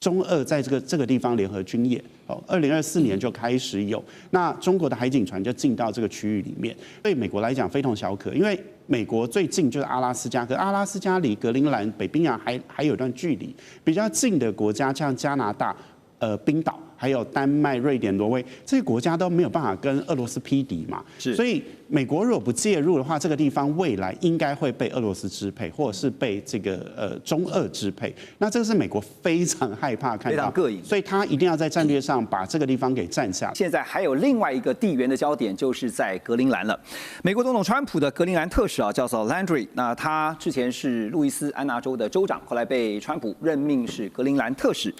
中俄在这个地方联合军演，2024年就开始有，那中国的海警船就进到这个区域里面，对美国来讲非同小可，因为美国最近就是阿拉斯加，可阿拉斯加离格陵兰、北冰洋还有一段距离，比较近的国家像加拿大、冰岛。还有丹麦、瑞典、挪威这些国家都没有办法跟俄罗斯匹敌嘛，所以美国如果不介入的话，这个地方未来应该会被俄罗斯支配，或者是被这个中俄支配。那这个是美国非常害怕看到，非常膈应，所以他一定要在战略上把这个地方给占下。现在还有另外一个地缘的焦点，就是在格陵兰了。美国总统川普的格陵兰特使叫做 Landry， 那他之前是路易斯安那州的州长，后来被川普任命是格陵兰特使。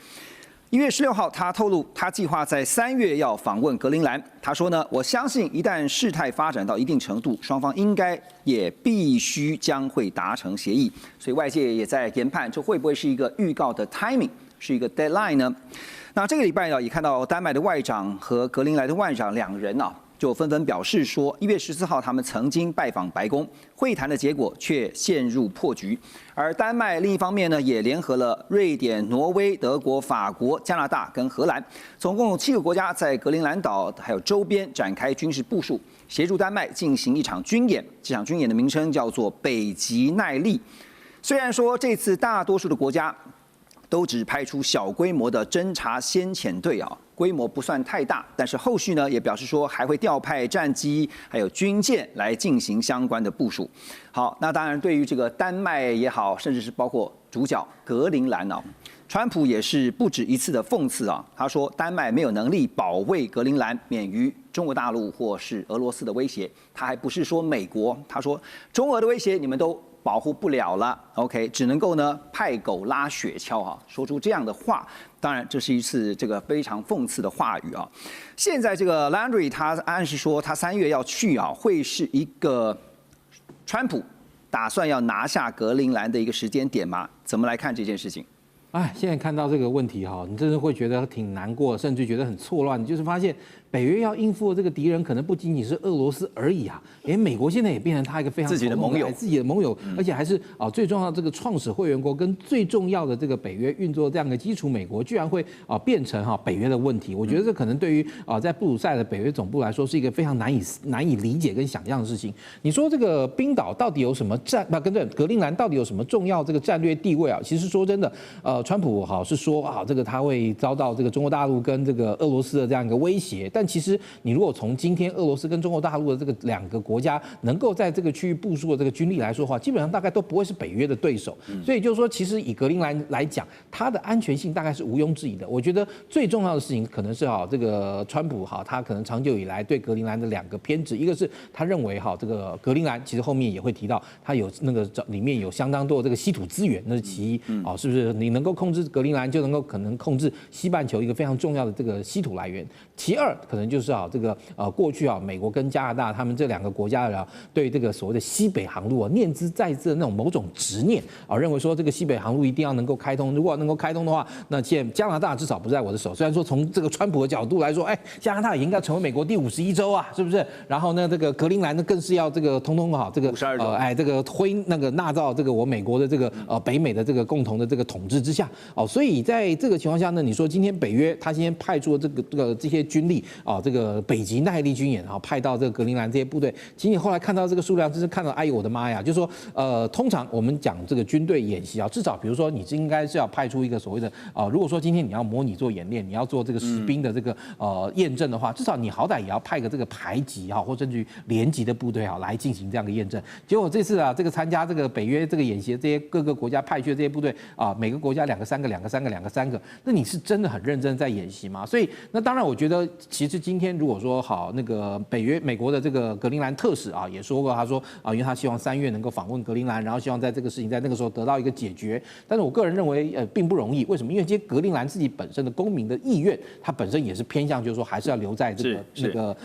1月16号，他透露，他计划在3月要访问格陵兰。他说呢，我相信一旦事态发展到一定程度，双方应该也必须将会达成协议。所以外界也在研判，这会不会是一个预告的 timing， 是一个 deadline 呢？那这个礼拜也看到丹麦的外长和格陵兰的外长两人就纷纷表示说，1月14号他们曾经拜访白宫，会谈的结果却陷入破局。而丹麦另一方面呢，也联合了瑞典、挪威、德国、法国、加拿大跟荷兰，总共有7个国家在格陵兰岛还有周边展开军事部署，协助丹麦进行一场军演。这场军演的名称叫做北极耐力。虽然说这次大多数的国家都只派出小规模的侦察先遣队规模不算太大，但是后续呢也表示说还会调派战机还有军舰来进行相关的部署。好，那当然对于这个丹麦也好，甚至是包括主角格陵兰川普也是不止一次的讽刺他说丹麦没有能力保卫格陵兰免于中国大陆或是俄罗斯的威胁，他还不是说美国，他说中俄的威胁你们都保护不了了 ，OK， 只能够呢派狗拉雪橇说出这样的话，当然这是一次这个非常讽刺的话语现在这个 Landry 他暗示说他3月要去会是一个川普打算要拿下格陵兰的一个时间点吗？怎么来看这件事情？现在看到这个问题你真的会觉得挺难过，甚至觉得很错乱。你就是发现北约要应付的这个敌人，可能不仅仅是俄罗斯而已连美国现在也变成他一个非常自己的盟友，而且还是最重要的这个创始会员国跟最重要的这个北约运作这样的基础，美国居然会变成北约的问题。我觉得这可能对于在布鲁塞尔的北约总部来说是一个非常难以理解跟想象的事情。你说这个冰岛到底有什么跟这格陵兰到底有什么重要这个战略地位其实说真的川普是说这个他会遭到这个中国大陆跟这个俄罗斯的这样一个威胁，但其实你如果从今天俄罗斯跟中国大陆的这个2个国家能够在这个区域部署的这个军力来说的话，基本上大概都不会是北约的对手。所以就是说，其实以格陵兰来讲，它的安全性大概是毋庸置疑的。我觉得最重要的事情可能是这个川普他可能长久以来对格陵兰的2个偏执，一个是他认为这个格陵兰其实后面也会提到，它有那个里面有相当多的这个稀土资源，那是其一是不是？你能够控制格陵兰，就能够可能控制西半球一个非常重要的这个稀土来源。其二，可能就是这个过去美国跟加拿大他们这2个国家的对这个所谓的西北航路念兹在兹的那种某种执念认为说这个西北航路一定要能够开通，如果能够开通的话，那现在加拿大至少不在我的手。虽然说从这个川普的角度来说，加拿大也应该成为美国第51州是不是？然后呢，这个格陵兰呢更是要这个通通这个52州这个纳到这个我美国的这个北美的这个共同的这个统治之下所以在这个情况下呢，你说今天北约他今天派出了这些军力这个北极耐力军演派到这个格陵兰这些部队，其实你后来看到这个数量，真是看到哎呦我的妈呀！就是说通常我们讲这个军队演习至少比如说你应该是要派出一个所谓的如果说今天你要模拟做演练，你要做这个实兵的这个验证的话，至少你好歹也要派个这个排级或甚至于连级的部队来进行这样的验证。结果这次这个参加这个北约这个演习的这些各个国家派去的这些部队每个国家2个3个2个3个2个3个，那你是真的很认真在演习吗？所以那当然我觉得其实今天如果说那个美国的这个格陵兰特使也说过，他说因为他希望3月能够访问格陵兰，然后希望在这个事情在那个时候得到一个解决。但是我个人认为并不容易，为什么？因为这些格陵兰自己本身的公民的意愿，他本身也是偏向就是说还是要留在这个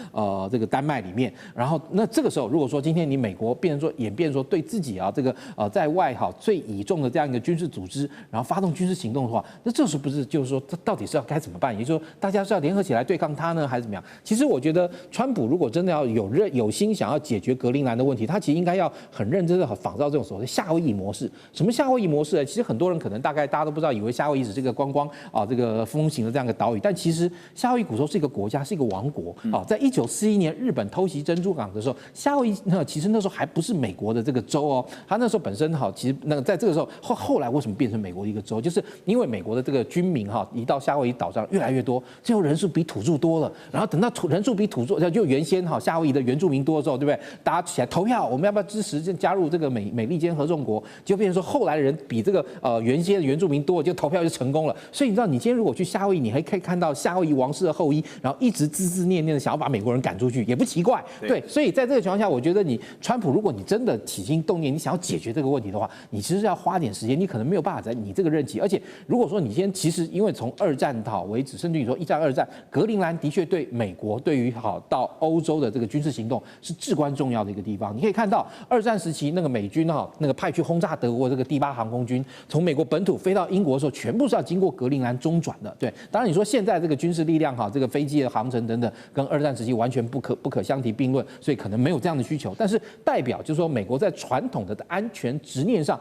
这个丹麦里面。然后那这个时候如果说今天你美国演变说对自己这个在外最倚重的这样一个军事组织，然后发动军事行动的话，那这是不是就是说，这到底是要该怎么办？也就是说，大家是要联合起来对抗他呢，还是怎么样？其实我觉得，川普如果真的要有心想要解决格陵兰的问题，他其实应该要很认真的仿照这种所谓的夏威夷模式。什么夏威夷模式呢？其实很多人可能大家都不知道，以为夏威夷是这个观光这个风行的这样一个岛屿，但其实夏威夷古时候是一个国家，是一个王国。在1941年日本偷袭珍珠港的时候，夏威夷其实那时候还不是美国的这个州哦，它那时候本身其实在这个时候后来为什么变成美国的一个州，就是因为美国的这个军民移到夏威夷岛上越来越多，最后人数比土著多了，然后等到人数比土著就原先夏威夷的原住民多的时候，对不对？大家起来投票，我们要不要支持加入这个美利坚合众国？就变成说后来的人比这个原先的原住民多，就投票就成功了。所以你知道，你今天如果去夏威夷，你还可以看到夏威夷王室的后裔，然后一直字念的想要把美国人赶出去，也不奇怪。对，所以在这个情况下，我觉得你川普，如果你真的起心动念，你想要解决这个问题的话，你其实要花点时间，你可能没有办法在你这个任期。而且如果说你其实因为从二战为止，甚至于说一战、二战，格陵兰的确对美国对于到欧洲的这个军事行动是至关重要的一个地方。你可以看到二战时期那个美军那个派去轰炸德国这个第8航空军，从美国本土飞到英国的时候，全部是要经过格陵兰中转的。对，当然你说现在这个军事力量这个飞机的航程等等，跟二战时期完全不可相提并论，所以可能没有这样的需求。但是代表就是说，美国在传统的安全执念上，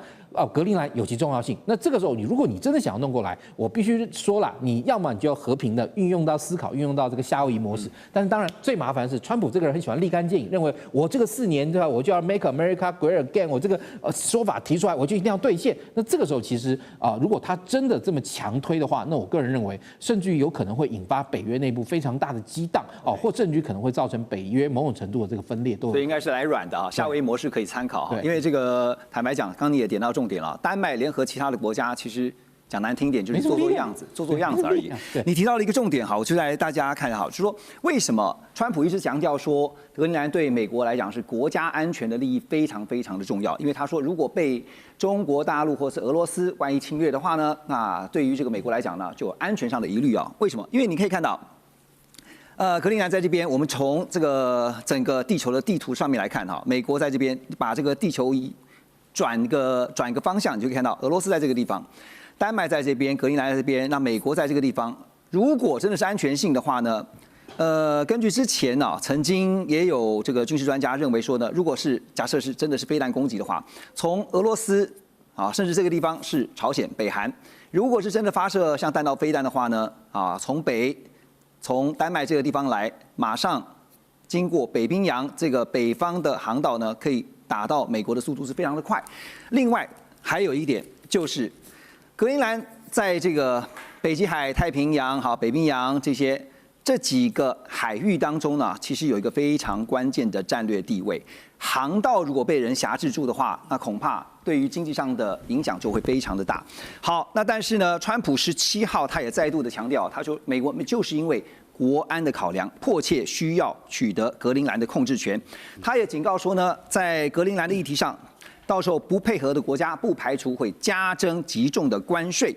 格陵兰有其重要性。那这个时候，如果你真的想要弄过来，我必须说了，你要么你就要和平的运用到思考，运用到这个夏威夷模式。但是当然最麻烦的是，川普这个人很喜欢立竿见影，认为我这个4年对吧，我就要 make America great again， 我这个说法提出来，我就一定要兑现。那这个时候其实如果他真的这么强推的话，那我个人认为，甚至于有可能会引发北约内部非常大的激荡或甚至于可能会造成北约某种程度的这个分裂。所以应该是来软的夏威夷模式可以参考因为这个坦白讲，刚刚你也点到重点了，丹麦联合其他的国家，其实讲难听一点就是做样子而已。你提到了一个重点我就来大家看就是说为什么川普一直强调说格陵兰对美国来讲是国家安全的利益非常非常的重要，因为他说如果被中国大陆或是俄罗斯万一侵略的话呢，那对于这个美国来讲呢，就有安全上的疑虑为什么？因为你可以看到。格陵兰在这边，我们从这个整个地球的地图上面来看美国在这边把这个地球仪转一个方向，你就可以看到俄罗斯在这个地方，丹麦在这边，格陵兰在这边，那美国在这个地方。如果真的是安全性的话呢，根据之前曾经也有这个军事专家认为说呢，如果是假设是真的是飞弹攻击的话，从俄罗斯甚至这个地方是朝鲜、北韩，如果是真的发射像弹道飞弹的话呢，从丹麦这个地方来，马上经过北冰洋这个北方的航道呢，可以打到美国的速度是非常的快。另外还有一点就是，格陵兰在这个北极海、太平洋、北冰洋这几个海域当中呢，其实有一个非常关键的战略地位。航道如果被人辖制住的话，那恐怕对于经济上的影响就会非常的大。好，那但是呢，川普17号他也再度的强调，他说美国就是因为国安的考量，迫切需要取得格陵兰的控制权。他也警告说呢，在格陵兰的议题上，到时候不配合的国家不排除会加征极重的关税。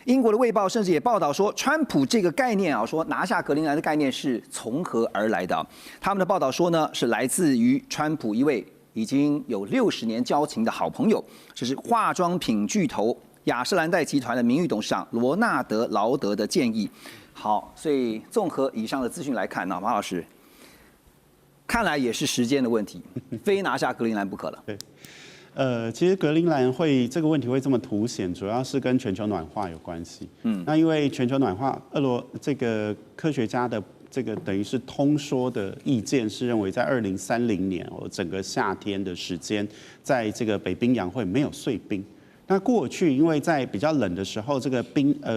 英国的《卫报》甚至也报道说，川普这个概念说拿下格陵兰的概念是从何而来的？他们的报道说呢，是来自于川普一位已经有60年交情的好朋友，这是化妆品巨头雅诗兰黛集团的名誉董事长罗纳德·劳德的建议。好，所以综合以上的资讯来看马老师，看来也是时间的问题，非拿下格陵兰不可了。对。其实格陵兰这个问题会这么凸显，主要是跟全球暖化有关系。那因为全球暖化，这个科学家的这个等于是通说的意见是认为，在2030年整个夏天的时间，在这个北冰洋会没有碎冰。那过去因为在比较冷的时候，这个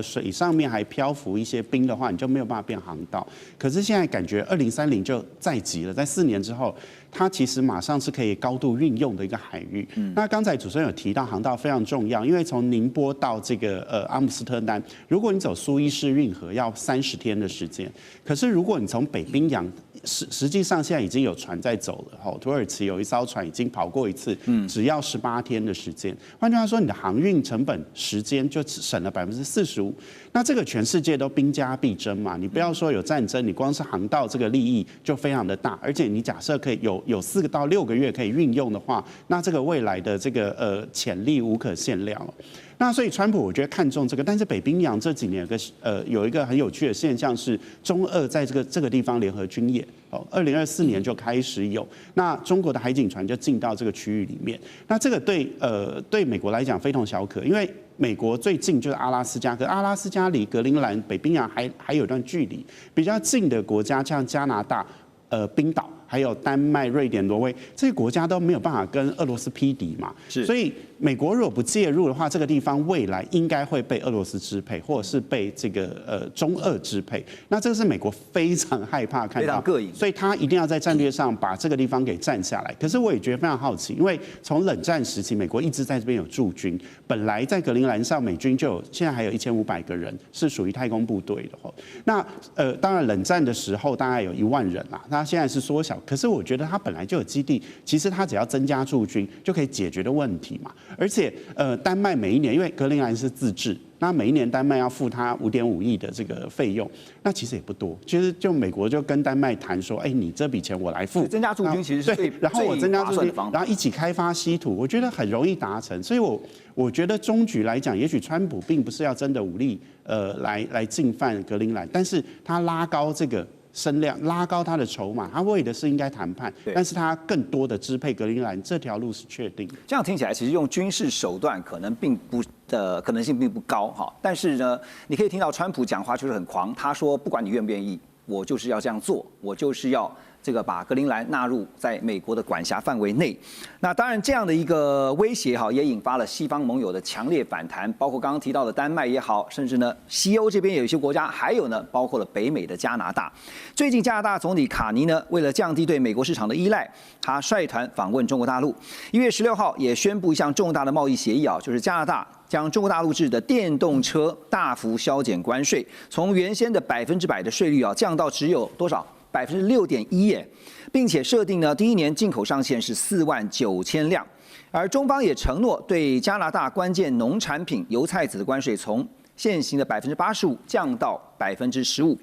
水上面还漂浮一些冰的话，你就没有办法变航道。可是现在感觉2030就再急了，在4年之后，它其实马上是可以高度运用的一个海域。那刚才主持人有提到航道非常重要，因为从宁波到这个阿姆斯特丹，如果你走苏伊士运河要30天的时间，可是如果你从北冰洋，实际上现在已经有船在走了，土耳其有一艘船已经跑过一次，只要18天的时间。换句话说，你的航运成本时间就省了45%。那这个全世界都兵家必争嘛，你不要说有战争，你光是航道这个利益就非常的大，而且你假设可以有有4到6个月可以运用的话，那这个未来的这个潜力无可限量。那所以川普我觉得看中这个，但是北冰洋这几年有一个很有趣的现象是，中俄在这个地方联合军演，2024年就开始有，那中国的海警船就进到这个区域里面，那这个对美国来讲非同小可，因为美国最近就是阿拉斯加，可阿拉斯加离格陵兰、北冰洋还有一段距离，比较近的国家像加拿大、冰岛。还有丹麦、瑞典、挪威这些国家都没有办法跟俄罗斯匹敌嘛，所以美国如果不介入的话，这个地方未来应该会被俄罗斯支配，或者是被这个中俄支配。那这个是美国非常害怕看到，所以他一定要在战略上把这个地方给占下来。可是我也觉得非常好奇，因为从冷战时期，美国一直在这边有驻军，本来在格陵兰上美军就有，现在还有1500个人是属于太空部队的。那当然冷战的时候大概有1万人啦，那现在是缩小。可是我觉得它本来就有基地，其实它只要增加驻军就可以解决的问题嘛。而且丹麦每一年因为格陵兰是自治，那每一年丹麦要付他5.5亿的这个费用，那其实也不多。其实就美国就跟丹麦谈说，你这笔钱我来付，增加驻军其实是对，然后我增加驻军，然后一起开发稀土，我觉得很容易达成。所以我觉得终局来讲，也许川普并不是要真的武力来进犯格陵兰，但是他拉高这个声量，拉高他的筹码，他为的是应该谈判，但是他更多的支配格陵兰这条路是确定的。这样听起来，其实用军事手段可能可能性并不高哈。但是呢，你可以听到川普讲话就是很狂，他说不管你愿不愿意，我就是要这样做，我就是要这个把格陵兰纳入在美国的管辖范围内。那当然，这样的一个威胁哈，也引发了西方盟友的强烈反弹，包括刚刚提到的丹麦也好，甚至呢西欧这边有一些国家，还有呢包括了北美的加拿大。最近加拿大总理卡尼呢，为了降低对美国市场的依赖，他率团访问中国大陆。1月16号也宣布一项重大的贸易协议啊，就是加拿大将中国大陆制的电动车大幅削减关税，从原先的100%的税率啊，降到只有多少？6.1%耶，并且设定呢，第一年进口上限是49000辆，而中方也承诺对加拿大关键农产品油菜籽的关税从现行的85%降到15%。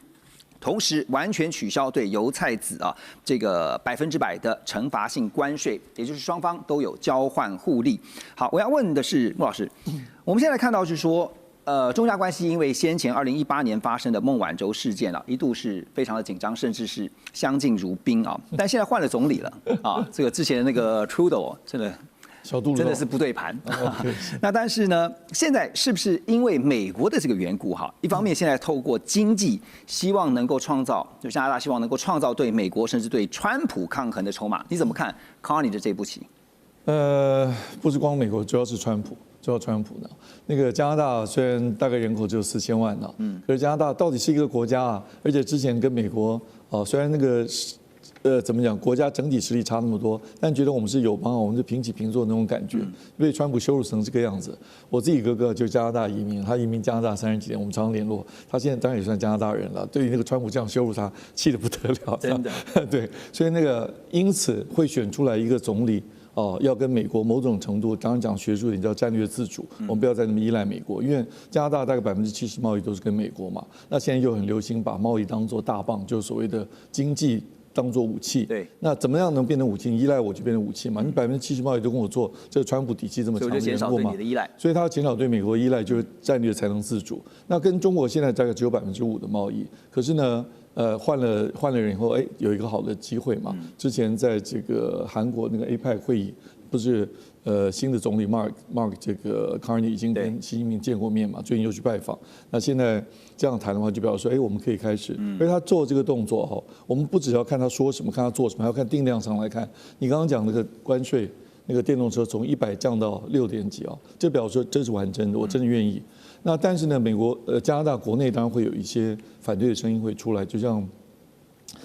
同时完全取消对油菜籽啊这个100%的惩罚性关税，也就是双方都有交换互利。好，我要问的是穆老师，我们现在看到是说，中加关系因为先前2018年发生的孟晚舟事件啊，一度是非常的紧张，甚至是相敬如宾啊。但现在换了总理了啊，这个之前的那个 Trudeau 真的是不对盘。那但是呢，现在是不是因为美国的这个缘故哈？一方面现在透过经济，希望能够创造，就加拿大希望能够创造对美国甚至对川普抗衡的筹码。你怎么看 Carney 的这步棋？不是光美国，主要是川普。主要川普呢，那个加拿大虽然大概人口只有4000万呢，可是加拿大到底是一个国家啊，而且之前跟美国虽然那个怎么讲，国家整体实力差那么多，但觉得我们是友邦，我们是平起平坐那种感觉，被川普羞辱成这个样子。我自己哥哥就加拿大移民，他移民加拿大30几年，我们常常联络，他现在当然也算加拿大人了。对于那个川普这样羞辱他，气得不得了，真的。对，所以那个因此会选出来一个总理。要跟美国某种程度，刚刚讲学术点叫战略自主，我们不要再那么依赖美国，因为加拿大大概70%贸易都是跟美国嘛。那现在又很流行把贸易当作大棒，就是所谓的经济当作武器。对，那怎么样能变成武器？你依赖我就变成武器嘛？你70%贸易都跟我做，这个川普底气这么强，减少对你的依赖，所以他要减少对美国依赖，就是战略才能自主。那跟中国现在大概只有5%的贸易，可是呢？换了人以后，有一个好的机会嘛。之前在这个韩国那个 APEC 会议，不是新的总理 Mark 这个 Carney 已经跟习近平见过面嘛，最近又去拜访。那现在这样谈的话，就表示说，我们可以开始。而他做这个动作哈，我们不只要看他说什么，看他做什么，还要看定量上来看。你刚刚讲那个关税，那个电动车从100降到6点几啊，这表示说这是玩真的，我真的愿意。那但是呢，美国加拿大国内当然会有一些反对的声音会出来，就像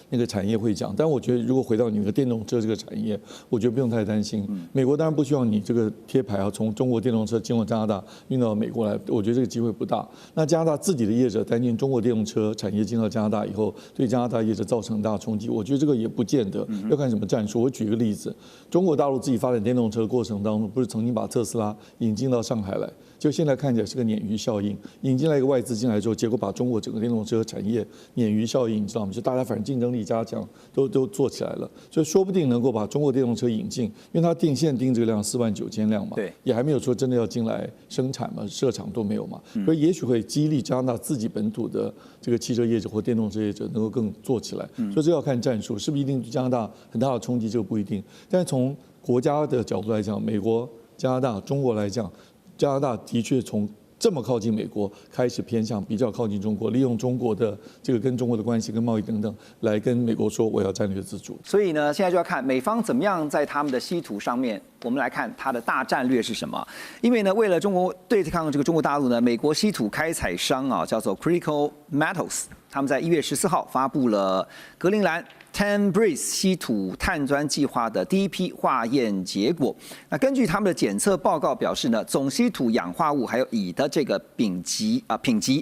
那个产业会讲。但我觉得如果回到你那个电动车这个产业，我觉得不用太担心。美国当然不希望你这个贴牌啊，从中国电动车经过加拿大运到美国来，我觉得这个机会不大。那加拿大自己的业者担心中国电动车产业进到加拿大以后，对加拿大业者造成很大冲击，我觉得这个也不见得，要看什么战术。我举一个例子，中国大陆自己发展电动车的过程当中，不是曾经把特斯拉引进到上海来？就现在看起来是个鲶鱼效应，引进来一个外资进来之后，结果把中国整个电动车产业鲶鱼效应，你知道吗？就大家反正竞争力加强，都做起来了，所以说不定能够把中国电动车引进，因为它现定这个量49000辆嘛，对，也还没有说真的要进来生产嘛，设厂都没有嘛，所以也许会激励加拿大自己本土的这个汽车业者或电动车业者能够更做起来，所以这要看战术，是不是一定对加拿大很大的冲击，这个不一定，但是从国家的角度来讲，美国、加拿大、中国来讲，加拿大的确从这么靠近美国，开始偏向比较靠近中国，利用中国的这个跟中国的关系、跟贸易等等，来跟美国说我要战略自主。所以呢，现在就要看美方怎么样在他们的稀土上面，我们来看它的大战略是什么。因为呢，为了中国对抗这个中国大陆呢，美国稀土开采商啊叫做 Critical Metals， 他们在1月14号发布了格陵兰 Tanbreez 稀土探钻计划的第一批化验结果。那根据他们的检测报告表示呢，总稀土氧化物还有乙的这个品级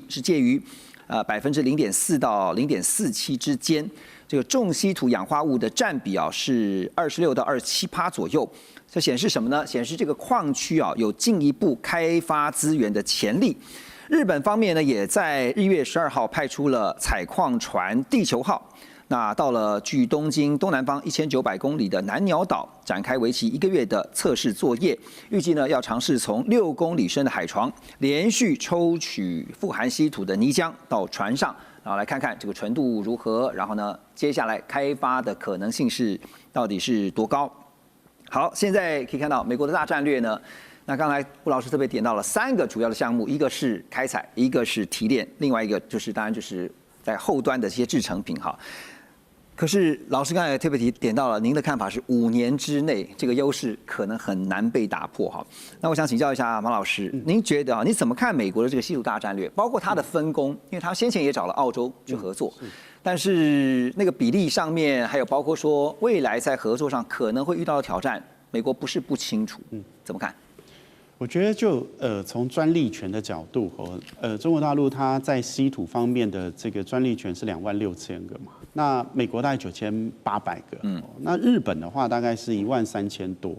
是介于0.4%到0.47%之间。这个重稀土氧化物的占比啊是26%到27%左右。这显示什么呢？显示这个矿区啊有进一步开发资源的潜力。日本方面呢，也在1月12号派出了采矿船地球号。那到了距东京东南方1900公里的南鸟岛，展开为期1个月的测试作业。预计呢要尝试从6公里深的海床连续抽取富含稀土的泥浆到船上，然后来看看这个纯度如何。然后呢，接下来开发的可能性到底是多高？好，现在可以看到美国的大战略呢。那刚才顾老师特别点到了3个主要的项目，一个是开采，一个是提炼，另外一个就是当然就是在后端的这些制成品哈。可是老师刚才特别点到了，您的看法是5年之内这个优势可能很难被打破哈。那我想请教一下马老师，您觉得啊，你怎么看美国的这个稀土大战略，包括它的分工？因为他先前也找了澳洲去合作，但是那个比例上面，还有包括说未来在合作上可能会遇到的挑战，美国不是不清楚，怎么看？我觉得就从专利权的角度中国大陆它在稀土方面的这个专利权是26000个嘛，那美国大概9800个，那日本的话大概是13000多，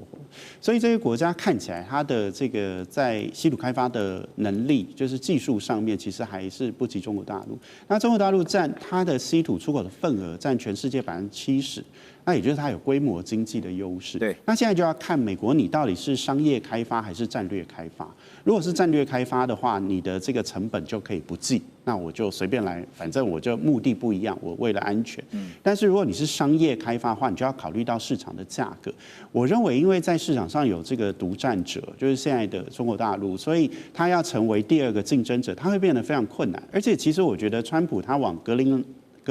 所以这些国家看起来它的这个在稀土开发的能力，就是技术上面其实还是不及中国大陆。那中国大陆占它的稀土出口的份额占全世界70%。那也就是它有规模经济的优势。对，那现在就要看美国你到底是商业开发还是战略开发。如果是战略开发的话，你的这个成本就可以不计，那我就随便来，反正我就目的不一样，我为了安全。但是如果你是商业开发的话，你就要考虑到市场的价格。我认为，因为在市场上有这个独占者，就是现在的中国大陆，所以它要成为第2个竞争者，它会变得非常困难。而且，其实我觉得川普他往格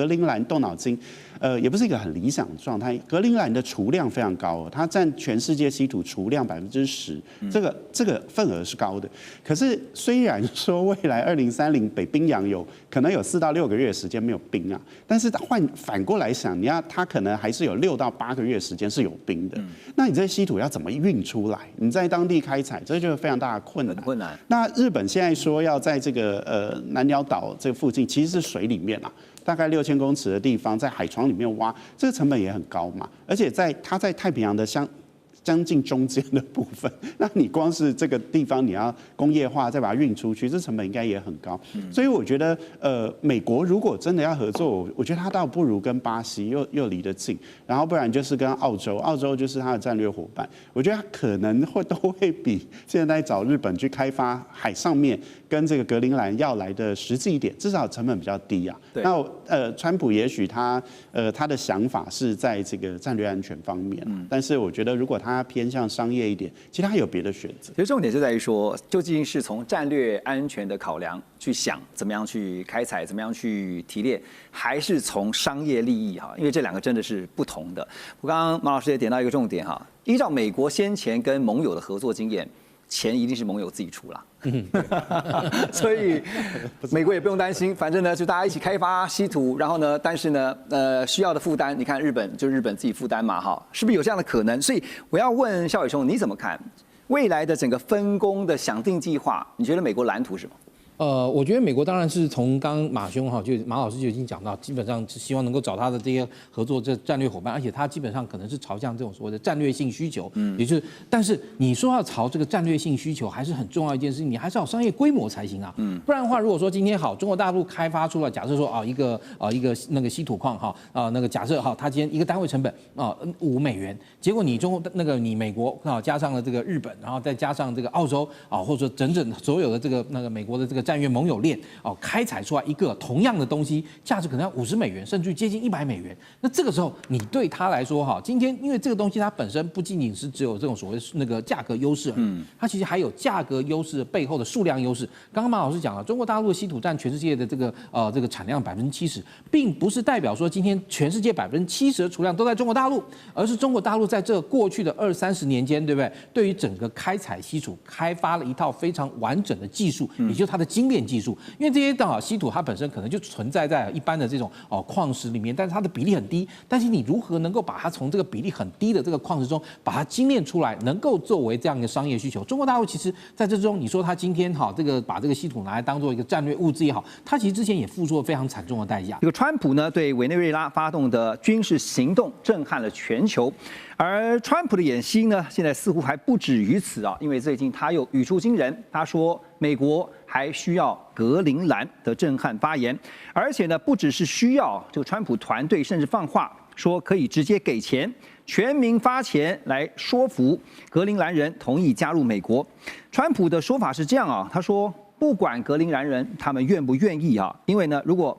陵兰动脑筋，也不是一个很理想的状态。格陵兰的储量非常高，它占全世界稀土储量10%，这个份额是高的。可是虽然说未来2030北冰洋可能有4到6个月时间没有冰啊，但是反过来想，它可能还是有6到8个月时间是有冰的。那你这稀土要怎么运出来？你在当地开采，这就是非常大的困难。那日本现在说要在这个南鸟岛这附近，其实是水里面啊。大概6000公尺的地方，在海床里面挖，这个成本也很高嘛。而且它在太平洋的将近中间的部分，那你光是这个地方你要工业化，再把它运出去，这成本应该也很高。所以我觉得，美国如果真的要合作，我觉得它倒不如跟巴西又离得近，然后不然就是跟澳洲就是它的战略伙伴。我觉得它可能都会比现在找日本去开发海上面跟这个格陵兰要来的实际一点，至少成本比较低啊。那川普也许他的想法是在这个战略安全方面，但是我觉得如果他偏向商业一点，其实他有别的选择。其实重点就在于说，究竟是从战略安全的考量去想怎么样去开采，怎么样去提炼，还是从商业利益哈？因为这2个真的是不同的。我刚刚马老师也点到一个重点哈，依照美国先前跟盟友的合作经验，钱一定是盟友自己出啦。所以美国也不用担心，反正呢就大家一起开发稀土，然后呢，但是呢，需要的负担，你看日本自己负担嘛，哈，是不是有这样的可能？所以我要问孝伟兄，你怎么看未来的整个分工的想定计划？你觉得美国蓝图是什么？我觉得美国当然是从刚马兄哈，就马老师就已经讲到，基本上是希望能够找他的这些合作战略伙伴，而且他基本上可能是朝向这种所谓的战略性需求，也就是，但是你说要朝这个战略性需求，还是很重要一件事情，你还是要有商业规模才行啊，不然的话，如果说今天好，中国大陆开发出了，假设说一个那个稀土矿哈那个假设哈，它今天一个单位成本$5，结果你你美国加上了这个日本，然后再加上这个澳洲或者说整所有的这个美国的这个战略盟友链开采出来一个同样的东西，价值可能要$50，甚至接近$100。那这个时候，你对他来说今天因为这个东西它本身不仅仅是只有这种所谓那个价格优势，它其实还有价格优势背后的数量优势。刚刚马老师讲了，中国大陆的稀土占全世界的这个产量70%，并不是代表说今天全世界70%的储量都在中国大陆，而是中国大陆在这过去的20-30年间，对不对？对于整个开采稀土开发了一套非常完整的技术，也就是它的精炼技术。因为这些稀土它本身可能就存在在一般的这种矿石里面，但是它的比例很低。但是你如何能够把它从这个比例很低的这个矿石中把它精炼出来，能够作为这样一个商业需求？中国大陆其实在这中，你说它今天这个把这个稀土拿来当做一个战略物资也好，它其实之前也付出了非常惨重的代价。这个川普呢对委内瑞拉发动的军事行动震撼了全球，而川普的演习呢，现在似乎还不止于此啊，因为最近他又语出惊人，他说美国还需要格陵兰的震撼发言，而且呢，不只是需要，这个川普团队甚至放话说可以直接给钱，全民发钱来说服格陵兰人同意加入美国。川普的说法是这样啊，他说不管格陵兰人他们愿不愿意啊，因为呢，如果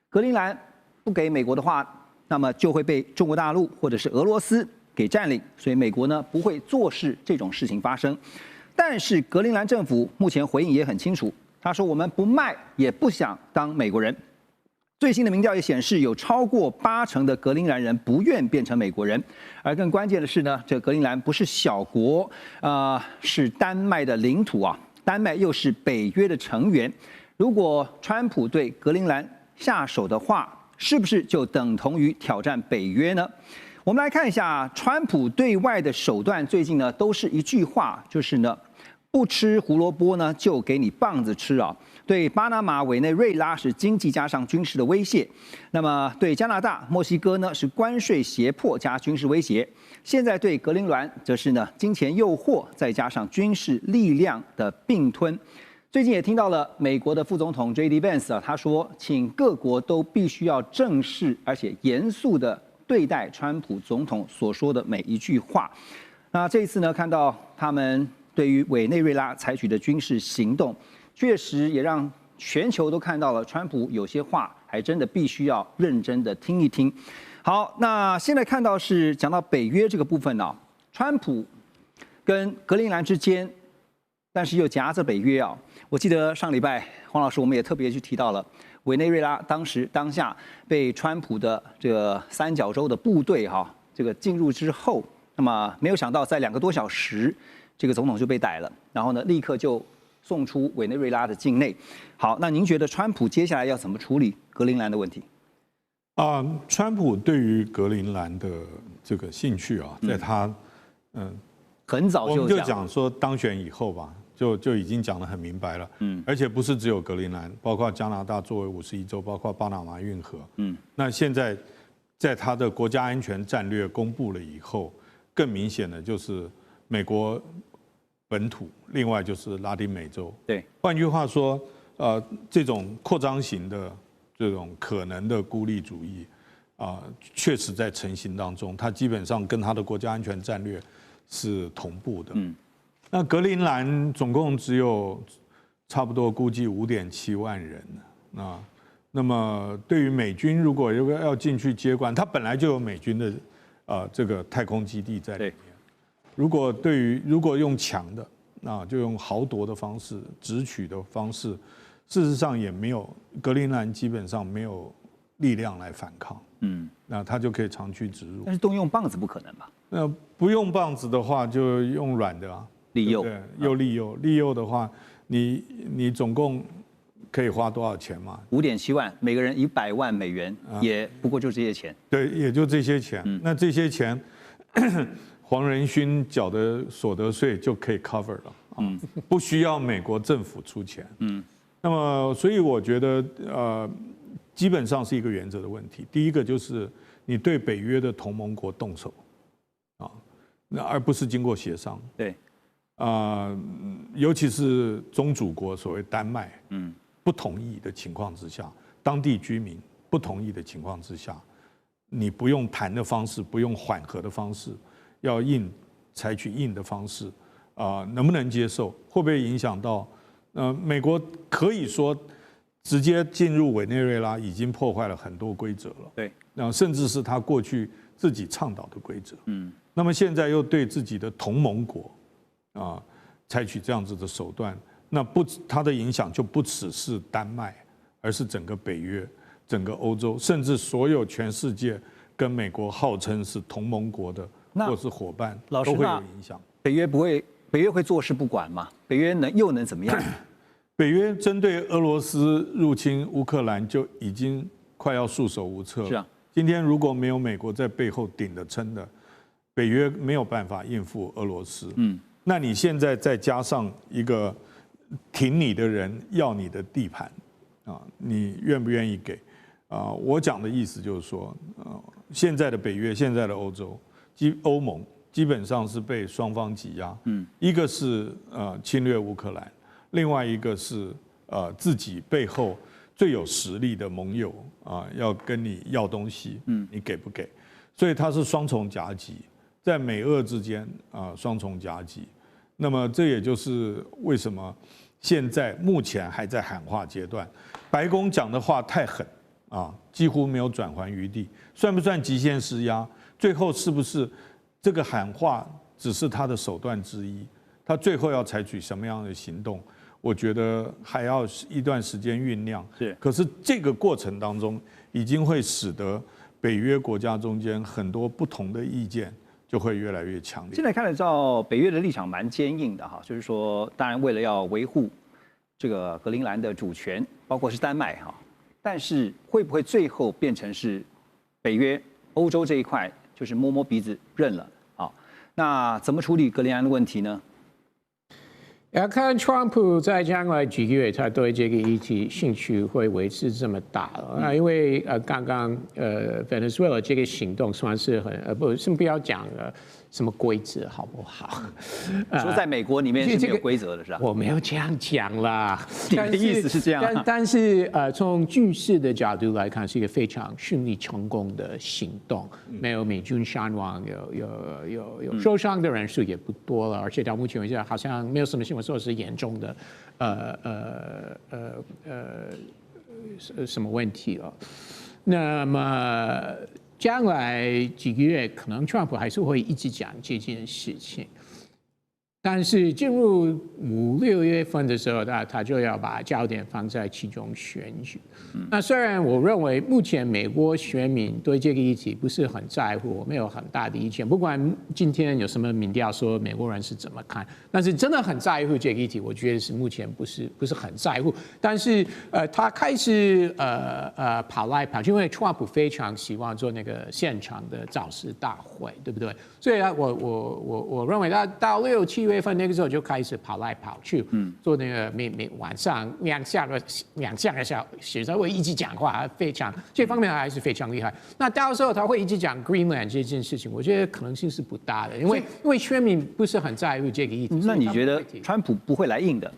格陵兰不给美国的话，那么就会被中国大陆或者是俄罗斯给占领，所以美国呢不会坐视这种事情发生。但是格陵兰政府目前回应也很清楚，他说我们不卖也不想当美国人。最新的民调也显示，有超过80%的格陵兰人不愿变成美国人。而更关键的是呢，这格陵兰不是小国，是丹麦的领土啊，丹麦又是北约的成员。如果川普对格陵兰下手的话，是不是就等同于挑战北约呢？我们来看一下川普对外的手段，最近呢都是一句话，就是呢，不吃胡萝卜呢就给你棒子吃啊。对巴拿马、委内瑞拉是经济加上军事的威胁，那么对加拿大、墨西哥呢是关税胁迫加军事威胁，现在对格陵兰则是呢金钱诱惑再加上军事力量的并吞。最近也听到了美国的副总统 J.D. Vance 他说，请各国都必须要正视而且严肃的对待川普总统所说的每一句话。那这一次呢，看到他们对于委内瑞拉采取的军事行动，确实也让全球都看到了川普有些话还真的必须要认真的听一听。好，那现在看到是讲到北约这个部分呢，川普跟格陵兰之间，但是又夹着北约啊。我记得上礼拜黄老师我们也特别去提到了委内瑞拉当下被川普的这个三角洲的部队这个进入之后，那么没有想到在2个多小时，这个总统就被逮了，然后呢立刻就送出委内瑞拉的境内。好，那您觉得川普接下来要怎么处理格陵兰的问题？川普对于格陵兰的这个兴趣啊，在他很早我们就讲说当选以后吧，就已经讲得很明白了。而且不是只有格陵兰，包括加拿大作为51州，包括巴拿马运河。那现在在他的国家安全战略公布了以后，更明显的就是美国本土，另外就是拉丁美洲。对，换句话说，这种扩张型的这种可能的孤立主义确实在成型当中，它基本上跟它的国家安全战略是同步的。那格陵兰总共只有差不多估计5.7万人。那么对于美军如果要进去接管，它本来就有美军的这个太空基地在里面。如果用抢的，那就用豪夺的方式、直取的方式，事实上也没有，格陵兰基本上没有力量来反抗。那它就可以长驱直入。但是动用棒子不可能吧？那不用棒子的话，就用软的啊。利诱，对，又利诱的话，你总共可以花多少钱嘛？5.7万，每个人100万美元，也不过就这些钱。对，也就这些钱。那这些钱，黄仁勋缴的所得税就可以 cover 了。不需要美国政府出钱。那么，所以我觉得基本上是一个原则的问题。第一个就是你对北约的同盟国动手啊，那而不是经过协商。对，尤其是宗主国所谓丹麦，不同意的情况之下，当地居民不同意的情况之下，你不用谈的方式，不用缓和的方式，要采取硬的方式，能不能接受？会不会影响到？美国可以说直接进入委内瑞拉，已经破坏了很多规则了。对，那甚至是他过去自己倡导的规则。那么现在又对自己的同盟国采取这样子的手段，那它的影响就不只是丹麦，而是整个北约、整个欧洲，甚至所有全世界跟美国号称是同盟国的或是伙伴，都会有影响。北约会坐视不管吗？北约又能怎么样？北约针对俄罗斯入侵乌克兰就已经快要束手无策了。是啊，今天如果没有美国在背后顶着撑的，北约没有办法应付俄罗斯。那你现在再加上一个挺你的人要你的地盘你愿不愿意给？我讲的意思就是说，现在的北约、现在的欧盟基本上是被双方挤压。一个是侵略乌克兰。另外一个是自己背后最有实力的盟友要跟你要东西，你给不给？所以它是双重夹击，在美俄之间双重夹击。那么这也就是为什么现在目前还在喊话阶段，白宫讲的话太狠几乎没有转圜余地，算不算极限施压？最后是不是这个喊话只是他的手段之一？他最后要采取什么样的行动？我觉得还要一段时间酝酿。可是这个过程当中，已经会使得北约国家中间很多不同的意见就会越来越强烈。现在看得到北约的立场蛮坚硬的就是说，当然为了要维护这个格陵兰的主权，包括是丹麦但是会不会最后变成是北约、欧洲这一块就是摸摸鼻子认了那怎么处理格陵兰的问题呢？要看川普在将来几个月，他对这个议题兴趣会维持这么大了因为刚刚Venezuela 这个行动算是先不要讲什么规则好不好？说在美国里面是没有规则的是吧？我没有这样讲啦，你的意思是这样但是从军事的角度来看，是一个非常顺利成功的行动，没有美军伤亡，有受伤的人数也不多了，而且到目前为止好像没有什么新闻说是严重的什么问题了。那么将来几个月，可能川普还是会一直讲这件事情，但是进入5、6月份的时候，他就要把焦点放在其中选举。那虽然我认为目前美国选民对这个议题不是很在乎，我没有很大的意见。不管今天有什么民调说美国人是怎么看，但是真的很在乎这个议题，我觉得是目前不是很在乎。但是他开始跑来跑去，因为川普非常希望做那个现场的造势大会，对不对？所以我认为他到6、7月份那个时候就开始跑来跑去，做那个每晚上2个小时，他会一直讲话，这方面还是非常厉害。那到时候他会一直讲 Greenland 这件事情，我觉得可能性是不大的，因为选民不是很在乎这个议题。那你觉得川普不会来硬的，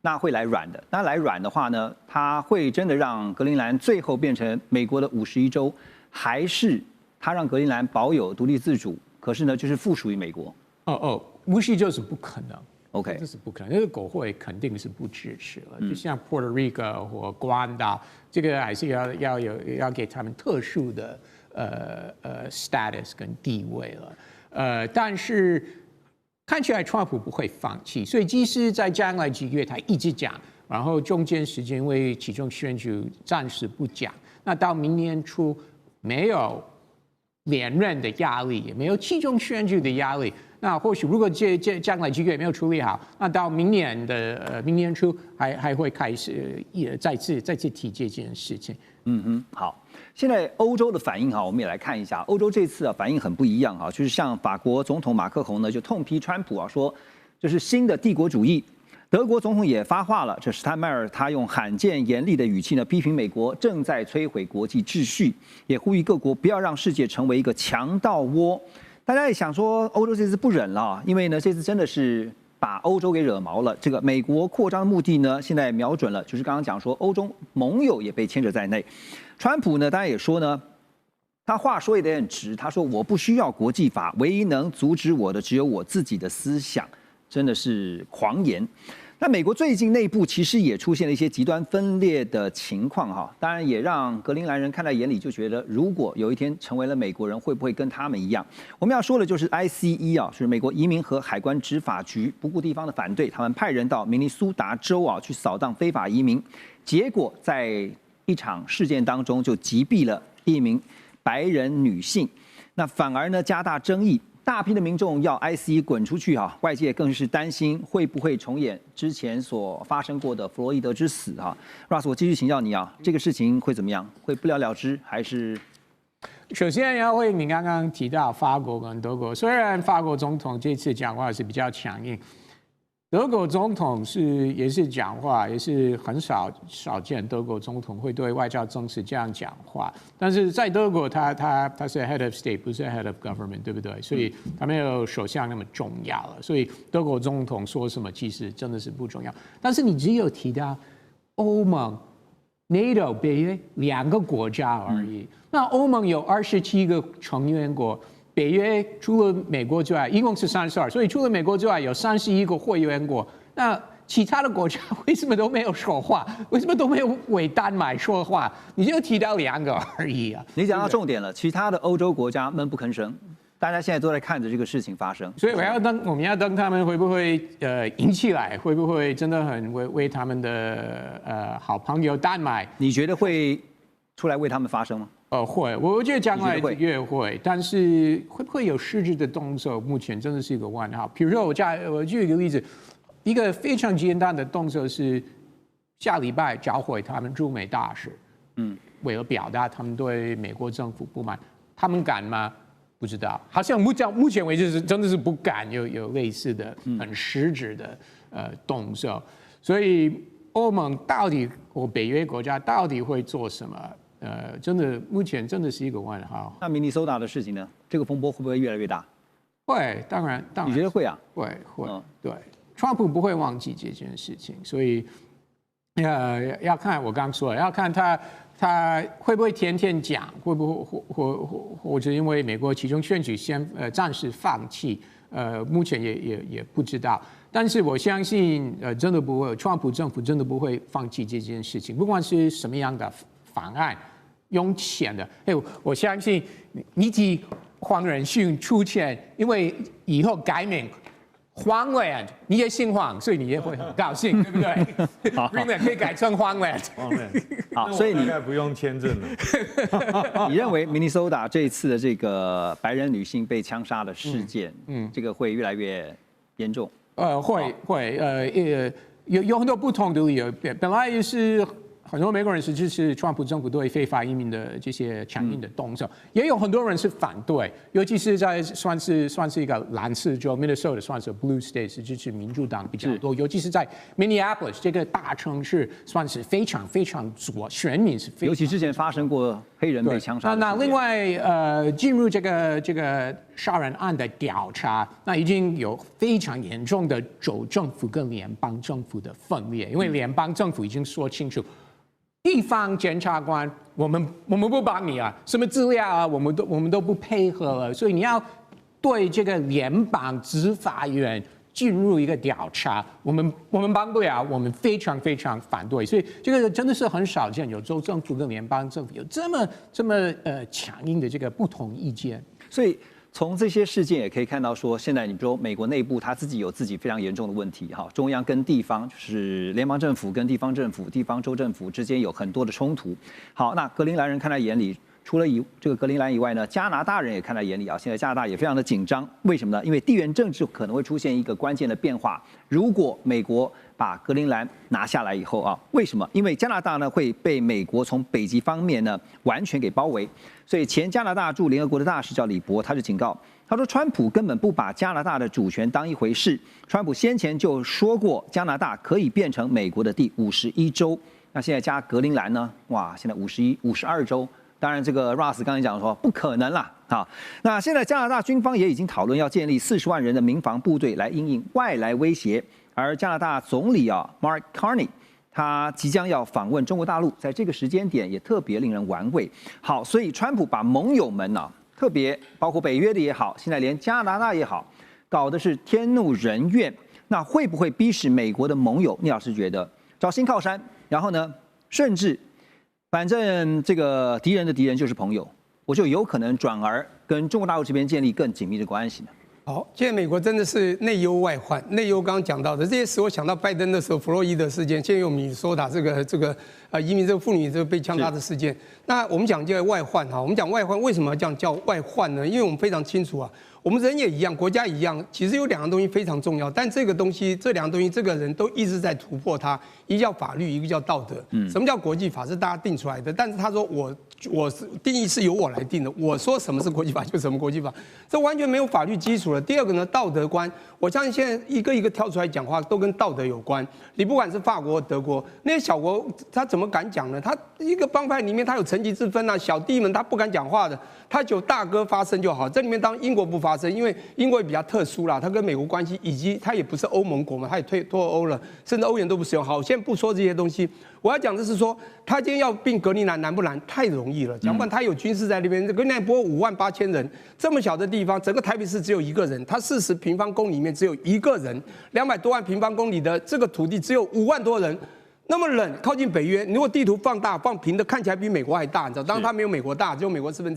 那会来软的？那来软的话呢，他会真的让格陵兰最后变成美国的51州，还是他让格陵兰保有独立自主？可是呢，就是附属于美国。50就是不可能。OK， 这是不可能，那个国会肯定是不支持了。就像 Puerto Rico 或关岛，这个还是要给他们特殊的status 跟地位了。但是看起来川普不会放弃，所以即使在将来几个月他一直讲，然后中间时间因为其中选举暂时不讲，那到明年初没有连任的压力，也没有其中选举的压力。那或许如果这将来几个月没有处理好，那到明年初还会开始再次提这件事情。好，现在欧洲的反应我们也来看一下，欧洲这次反应很不一样就是像法国总统马克宏呢就痛批川普说这是新的帝国主义。德国总统也发话了，这施坦迈尔他用罕见严厉的语气呢，批评美国正在摧毁国际秩序，也呼吁各国不要让世界成为一个强盗窝。大家也想说，欧洲这次不忍了，因为呢，这次真的是把欧洲给惹毛了。这个美国扩张的目的呢，现在瞄准了，就是刚刚讲说，欧洲盟友也被牵扯在内。川普呢，当然也说呢，他话说也得很直，他说我不需要国际法，唯一能阻止我的只有我自己的思想，真的是狂言。那美国最近内部其实也出现了一些极端分裂的情况哈，当然也让格陵兰人看在眼里，就觉得如果有一天成为了美国人，会不会跟他们一样？我们要说的就是 ICE 啊，是美国移民和海关执法局不顾地方的反对，他们派人到明尼苏达州啊去扫荡非法移民，结果在一场事件当中就击毙了一名白人女性，那反而呢加大争议。大批的民众要 ICE 滚出去哈，外界更是担心会不会重演之前所发生过的弗洛伊德之死哈。Russ， 我继续请教你啊，这个事情会怎么样？会不了了之，还是？首先要为你刚刚提到法国跟德国，虽然法国总统这次讲话是比较强硬，德国总统也是讲话，也是很少见德国总统会对外交政策这样讲话。但是在德国他是 head of state， 不是 head of government， 对不对？所以他没有首相那么重要了。所以德国总统说什么其实真的是不重要。但是你只有提到欧盟、NATO 北约2个国家而已。那欧盟有27个成员国。北约除了美国之外，一共是32，所以除了美国之外，有31个会员国。那其他的国家为什么都没有说话？为什么都没有为丹麦说话？你就提到2个而已啊！你讲到重点了，其他的欧洲国家闷不吭声，大家现在都在看着这个事情发生。所以我们要等他们会不会赢起来，会不会真的很为他们的好朋友丹麦？你觉得会出来为他们发声吗？会，我觉得将来越会，但是会不会有实质的动作，目前真的是一个问号。比如说，我举一个例子，一个非常简单的动作是下礼拜召回他们驻美大使，为了表达他们对美国政府不满，他们敢吗？不知道，好像目前为止真的是不敢有类似的很实质的动作，所以欧盟到底或北约国家到底会做什么？真的，目前真的是一个问号。那明尼苏达的事情呢？这个风波会不会越来越大？会，当然。你觉得会啊？会，对。川普不会忘记这件事情，所以要看我刚说的，要看他会不会天天讲，会不会或者因为美国其中选举先暂时放弃，目前也不知道。但是我相信，真的不会，川普政府真的不会放弃这件事情，不管是什么样的方案，用钱的。我相信你提黄仁勋出钱，因为以后改名黄 Land， 你也姓黄，所以你也会很高兴，对不对？Greenland 可以改成黄 Land。好，所以你应该不用签证了。你认为明尼苏达这一次的这个白人女性被枪杀的事件，这个会越来越严重？会，有很多不同的理由。本来也是很多美国人是支持川普政府对非法移民的这些强硬的动作，也有很多人是反对，尤其是在算是一个蓝色州 Minnesota 算是 Blue State 是支持民主党比较多，尤其是在 Minneapolis 这个大城市算是非常左，选民是非常，尤其之前发生过黑人被枪杀。那另外进入这个杀人案的调查，那已经有非常严重的州政府跟联邦政府的分裂，因为联邦政府已经说清楚。地方检察官，我们不帮你啊，什么资料啊，我们都不配合了，所以你要对这个联邦执法院进入一个调查，我们帮不了，我们非常反对，所以这个真的是很少见，有州政府跟联邦政府有这么强硬的这个不同意见，所以。从这些事件也可以看到，说现在你比如说美国内部它自己有自己非常严重的问题，哈，中央跟地方就是联邦政府跟地方政府、地方州政府之间有很多的冲突。好，那格陵兰人看在眼里，除了这个格陵兰以外呢，加拿大人也看在眼里啊。现在加拿大也非常的紧张，为什么呢？因为地缘政治可能会出现一个关键的变化。如果美国把格陵兰拿下来以后啊，为什么？因为加拿大呢会被美国从北极方面呢完全给包围。所以前加拿大驻联合国的大使叫李博，他就警告，他说，川普根本不把加拿大的主权当一回事。川普先前就说过，加拿大可以变成美国的第51州。那现在加格陵兰呢？哇，现在52州。当然，这个 Ross 刚才讲说不可能啦。好，那现在加拿大军方也已经讨论要建立40万人的民防部队来因应外来威胁。而加拿大总理Mark Carney， 他即将要访问中国大陆，在这个时间点也特别令人玩味。好，所以川普把盟友们特别包括北约的也好，现在连加拿大也好，搞的是天怒人怨。那会不会逼使美国的盟友？聂老师觉得找新靠山，然后呢，甚至反正这个敌人的敌人就是朋友，我就有可能转而跟中国大陆这边建立更紧密的关系呢？好，现在美国真的是内忧外患。内忧刚刚讲到的这些使我想到拜登的时候，弗洛伊德事件，现在有米尼苏达这个移民这个妇女这个被枪杀的事件。那我们讲这个外患哈，我们讲外患为什么要这样叫外患呢？因为我们非常清楚啊，我们人也一样，国家一样，其实有两样东西非常重要，但这个东西这两样东西，这个人都一直在突破它，一个叫法律，一个叫道德。什么叫国际法？是大家定出来的，但是他说我是定义是由我来定的，我说什么是国际法就什么国际法，这完全没有法律基础了。第二个呢，道德观，我相信现在一个一个跳出来讲话都跟道德有关。你不管是法国、德国那些小国，他怎么敢讲呢？他一个帮派里面他有层级之分啊，小弟们他不敢讲话的，他就大哥发声就好。这里面当英国不发声，因为英国也比较特殊啦，他跟美国关系以及他也不是欧盟国嘛，他也脱欧了，甚至欧元都不使用。好，我现在不说这些东西。我要讲的是说，他今天要并格陵兰难不难？太容易了。尽管他有军事在那边，格陵兰不过58000人，这么小的地方，整个台北市只有一个人，他40平方公里里面只有一个人，200多万平方公里的这个土地只有5万多人，那么冷，靠近北约，如果地图放大放平的，看起来比美国还大，你知道？当然他没有美国大，只有美国1/4。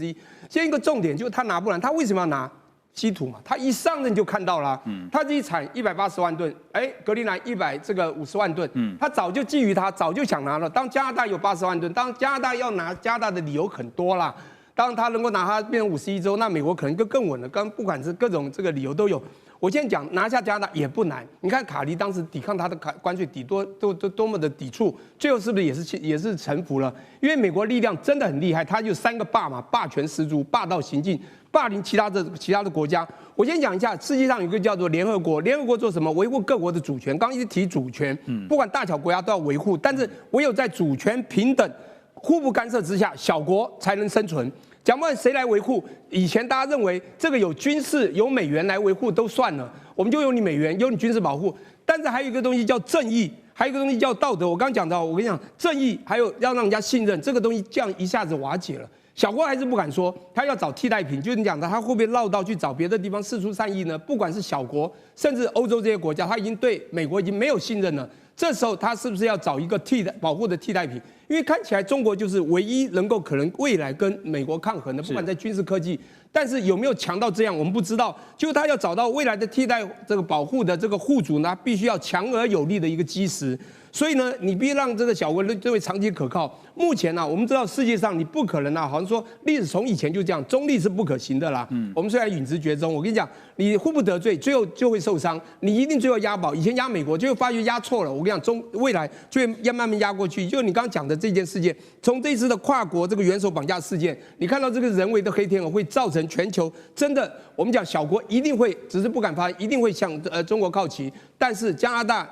现在一个重点就是他拿不来，他为什么要拿？稀土嘛，他一上任就看到了，他自己产180万吨，格陵兰50万吨，他早就觊觎他，早就想拿了。当加拿大有80万吨，当加拿大要拿加拿大的理由很多啦，当他能够拿它变成51州，那美国可能更稳了。不管是各种这个理由都有。我现在讲拿下加拿大也不难，你看卡利当时抵抗他的关税多么的抵触，最后是不是也是臣服了？因为美国力量真的很厉害，他就3个霸嘛，霸权十足，霸道行径。霸凌其他的国家，我先讲一下，世界上有一个叫做联合国，联合国做什么？维护各国的主权。刚一直提主权，不管大小国家都要维护，但是唯有在主权平等、互不干涉之下，小国才能生存。讲不完谁来维护？以前大家认为这个有军事、有美元来维护都算了，我们就有你美元，有你军事保护。但是还有一个东西叫正义，还有一个东西叫道德。我刚讲到，我跟你讲，正义还有要让人家信任，这个东西这样一下子瓦解了。小国还是不敢说，他要找替代品，就是你讲的，他会不会绕道去找别的地方释出善意呢？不管是小国，甚至欧洲这些国家，他已经对美国已经没有信任了。这时候他是不是要找一个保护的替代品？因为看起来中国就是唯一能够可能未来跟美国抗衡的，不管在军事科技，但是有没有强到这样，我们不知道。就是他要找到未来的替代这个保护的这个护主呢，必须要强而有力的一个基石。所以呢，你必须让这个小国认为长期可靠。目前呢，我们知道世界上你不可能好像说历史从以前就这样，中立是不可行的啦。我们虽然允之绝中，我跟你讲，你互不得罪，最后就会受伤。你一定最后押宝，以前押美国，就会发觉押错了。我跟你讲，未来就会慢慢押过去。就你刚刚讲的这件事件，从这次的跨国这个元首绑架事件，你看到这个人为的黑天鹅会造成全球真的，我们讲小国一定会，只是不敢发，一定会向中国靠齐。但是加拿大。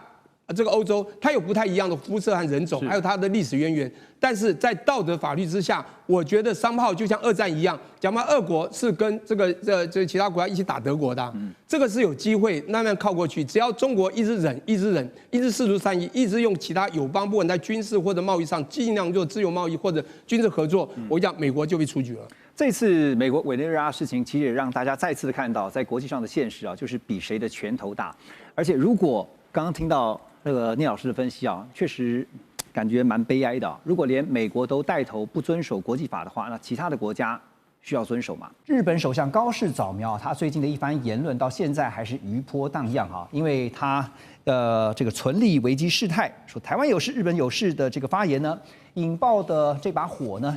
这个欧洲，它有不太一样的肤色和人种，还有它的历史渊源。但是在道德法律之下，我觉得商炮就像二战一样，讲嘛，俄国是跟这其他国家一起打德国的，这个是有机会慢慢靠过去。只要中国一直忍，一直释出善意，一直用其他友邦，不管在军事或者贸易上，尽量做自由贸易或者军事合作，我讲美国就被出局了。这次美国委内瑞拉事情，其实也让大家再次的看到，在国际上的现实就是比谁的拳头大。而且如果刚刚听到那个聂老师的分析确实感觉蛮悲哀的。如果连美国都带头不遵守国际法的话，那其他的国家需要遵守吗？日本首相高市早苗他最近的一番言论到现在还是余波荡漾因为他这个存立危机事态，说台湾有事日本有事的这个发言呢，引爆的这把火呢，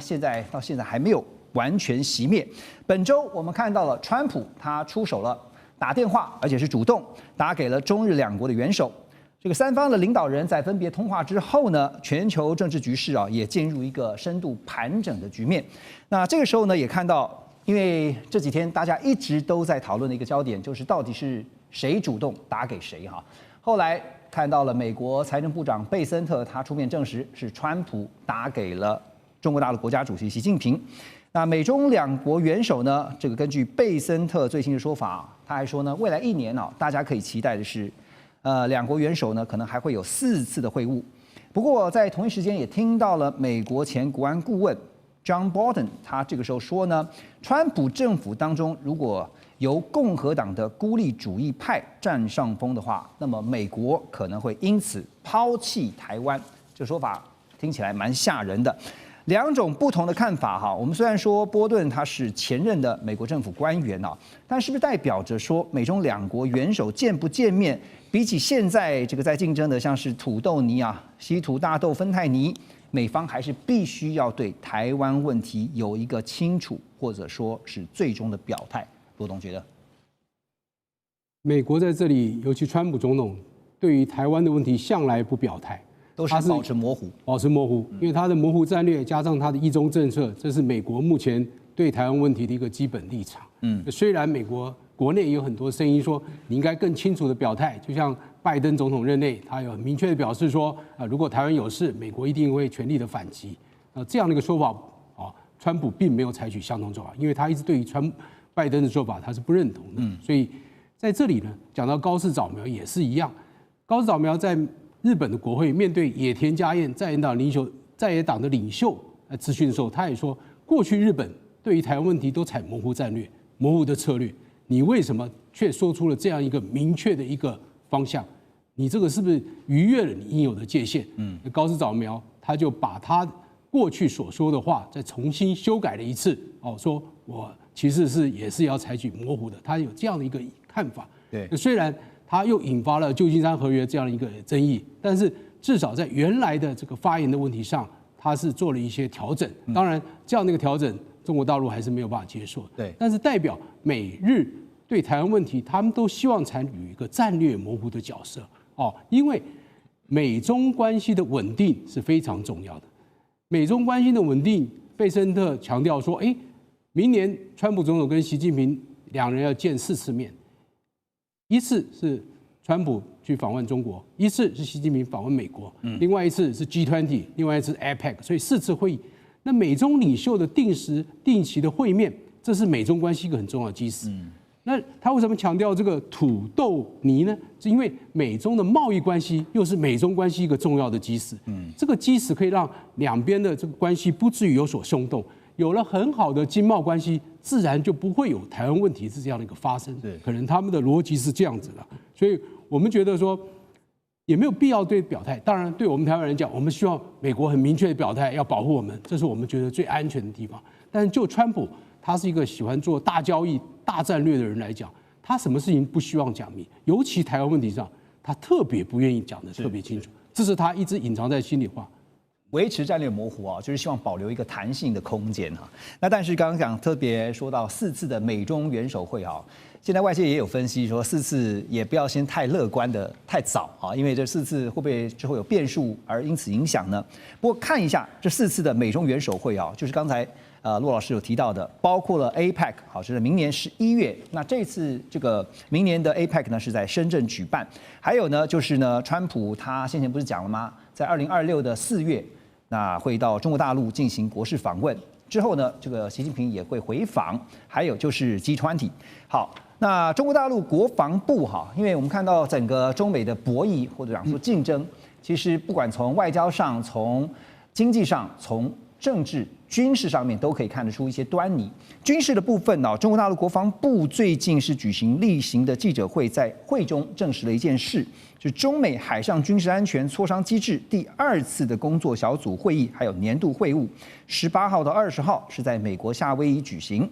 到现在还没有完全熄灭。本周我们看到了川普他出手了，打电话，而且是主动打给了中日两国的元首。这个三方的领导人在分别通话之后呢，全球政治局势也进入一个深度盘整的局面。那这个时候呢，也看到因为这几天大家一直都在讨论的一个焦点，就是到底是谁主动打给谁哈。后来看到了美国财政部长贝森特，他出面证实是川普打给了中国大陆国家主席习近平。那美中两国元首呢，这个根据贝森特最新的说法，他还说呢，未来1年大家可以期待的是，两国元首呢可能还会有4次的会晤。不过在同一时间也听到了美国前国安顾问 John Bolton， 他这个时候说呢，川普政府当中如果由共和党的孤立主义派占上风的话，那么美国可能会因此抛弃台湾。这说法听起来蛮吓人的。2种不同的看法哈。我们虽然说波顿他是前任的美国政府官员但是不是代表着说美中两国元首见不见面，比起现在这个在竞争的像是土豆泥西土大豆芬太尼，美方还是必须要对台湾问题有一个清楚或者说是最终的表态？罗董觉得，美国在这里，尤其川普总统对于台湾的问题向来不表态，都是保持模糊，因为他的模糊战略加上他的一中政策，这是美国目前对台湾问题的一个基本立场。虽然美国国内有很多声音说你应该更清楚的表态，就像拜登总统任内，他有很明确的表示说，如果台湾有事，美国一定会全力的反击。这样的一个说法，川普并没有采取相同做法，因为他一直对于拜登的说法他是不认同的。所以在这里呢，讲到高市早苗也是一样，高市早苗在日本的国会面对野田佳彦在野党的领袖咨询的时候，他也说，过去日本对于台湾问题都采模糊战略、模糊的策略，你为什么却说出了这样一个明确的一个方向？你这个是不是逾越了你应有的界限？高市早苗他就把他过去所说的话再重新修改了一次，说我其实也是要采取模糊的，他有这样的一个看法。对，虽然他又引发了旧金山合约这样的一个争议，但是至少在原来的这个发言的问题上，他是做了一些调整。当然，这样的一个调整，中国大陆还是没有办法接受。对，但是代表美日对台湾问题，他们都希望参与一个战略模糊的角色。因为美中关系的稳定是非常重要的。美中关系的稳定，贝森特强调说，明年川普总统跟习近平两人要见4次面，一次是川普去访问中国，一次是习近平访问美国，另外一次是 G20， 另外一次是 APEC， 所以4次会议。那美中领袖的定期的会面，这是美中关系一个很重要的基石。那他为什么强调这个土豆泥呢？是因为美中的贸易关系又是美中关系一个重要的基石。这个基石可以让两边的这个关系不至于有所松动。有了很好的经贸关系，自然就不会有台湾问题是这样的一个发生。可能他们的逻辑是这样子的，所以我们觉得说也没有必要对表态。当然，对我们台湾人讲，我们希望美国很明确的表态，要保护我们，这是我们觉得最安全的地方。但是就川普，他是一个喜欢做大交易、大战略的人来讲，他什么事情不希望讲明，尤其台湾问题上，他特别不愿意讲得特别清楚，这是他一直隐藏在心里话。维持战略模糊就是希望保留一个弹性的空间那但是刚刚讲特别说到4次的美中元首会现在外界也有分析说4次也不要先太乐观的太早因为这4次会不会之后有变数而因此影响呢？不过看一下这4次的美中元首会就是刚才骆老师有提到的，包括了 APEC 就是明年11月，那这次这个明年的 APEC 呢是在深圳举办，还有呢就是呢川普他先前不是讲了吗？在2026的4月。那会到中国大陆进行国事访问，之后呢，这个习近平也会回访，还有就是 G20。好，那中国大陆国防部因为我们看到整个中美的博弈或者讲说竞争，其实不管从外交上、从经济上、从政治、军事上面都可以看得出一些端倪。军事的部分中国大陆国防部最近是举行例行的记者会，在会中证实了一件事，就是中美海上军事安全磋商机制第2次的工作小组会议，还有年度会晤，18号到20号是在美国夏威夷举行。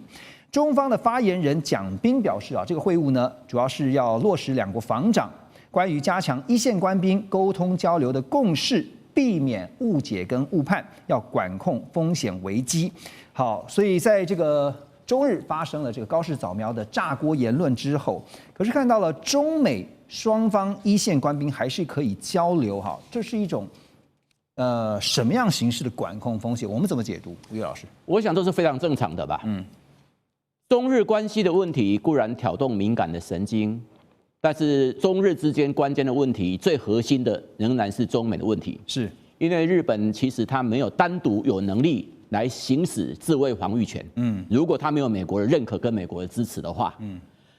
中方的发言人蒋斌表示这个会晤呢，主要是要落实两国防长关于加强一线官兵沟通交流的共识，避免误解跟误判，要管控风险危机。好，所以在这个周日发生了这个高市早苗的炸锅言论之后，可是看到了中美双方一线官兵还是可以交流这是一种什么样形式的管控风险？我们怎么解读？吴岳老师，我想都是非常正常的吧。中日关系的问题固然挑动敏感的神经，但是中日之间关键的问题，最核心的仍然是中美的问题。是因为日本其实它没有单独有能力来行使自卫防御权。如果它没有美国的认可跟美国的支持的话，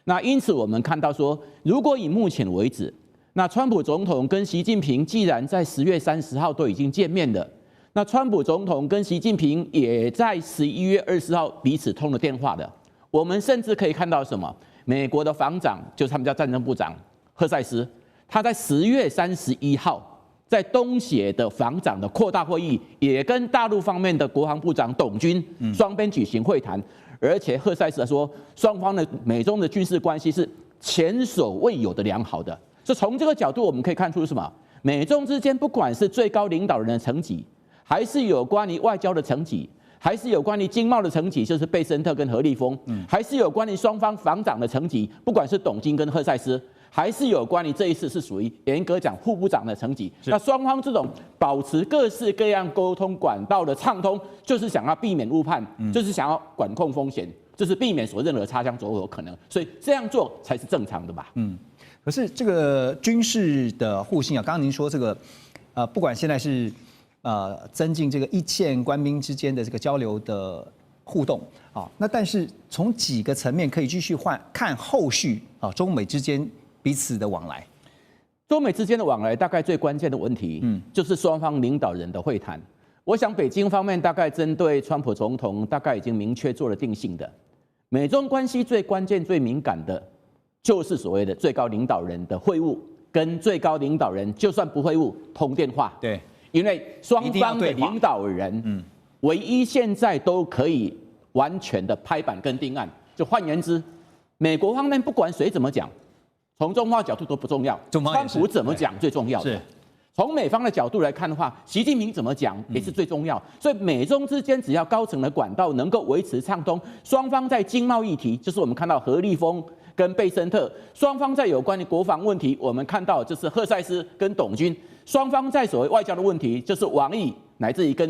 那因此我们看到说，如果以目前为止，那川普总统跟习近平既然在10月30号都已经见面了，那川普总统跟习近平也在11月20号彼此通了电话的。我们甚至可以看到什么？美国的防长就是他们叫战争部长赫塞斯，他在10月31号在东协的防长的扩大会议，也跟大陆方面的国防部长董军双边举行会谈，而且赫塞斯说，双方的美中的军事关系是前所未有的良好的。所以从这个角度，我们可以看出什么？美中之间不管是最高领导人的层级，还是有关于外交的层级，还是有关于经贸的层级，就是贝森特跟何立峰，还是有关于双方防长的层级，不管是董金跟赫塞斯，还是有关于这一次是属于严格讲副部长的层级。那双方这种保持各式各样沟通管道的畅通，就是想要避免误判，就是想要管控风险，就是避免所任何擦枪走火可能。所以这样做才是正常的吧？可是这个军事的互信啊，刚刚您说这个不管现在是增进这个一线官兵之间的这个交流的互动啊，那但是从几个层面可以继续看后续啊，中美之间彼此的往来。中美之间的往来，大概最关键的问题，就是双方领导人的会谈。我想北京方面大概针对川普总统，大概已经明确做了定性的。美中关系最关键、最敏感的，就是所谓的最高领导人的会晤，跟最高领导人就算不会晤，通电话。对，因为双方的领导人，唯一现在都可以完全的拍板跟定案。就换言之，美国方面不管谁怎么讲，从中方角度都不重要，川普怎么讲最重要的。是，从美方的角度来看的话，习近平怎么讲也是最重要。所以美中之间只要高层的管道能够维持畅通，双方在经贸议题，就是我们看到何立峰跟贝森特，双方在有关的国防问题，我们看到就是赫塞斯跟董军，双方在所谓外交的问题，就是王毅乃至于跟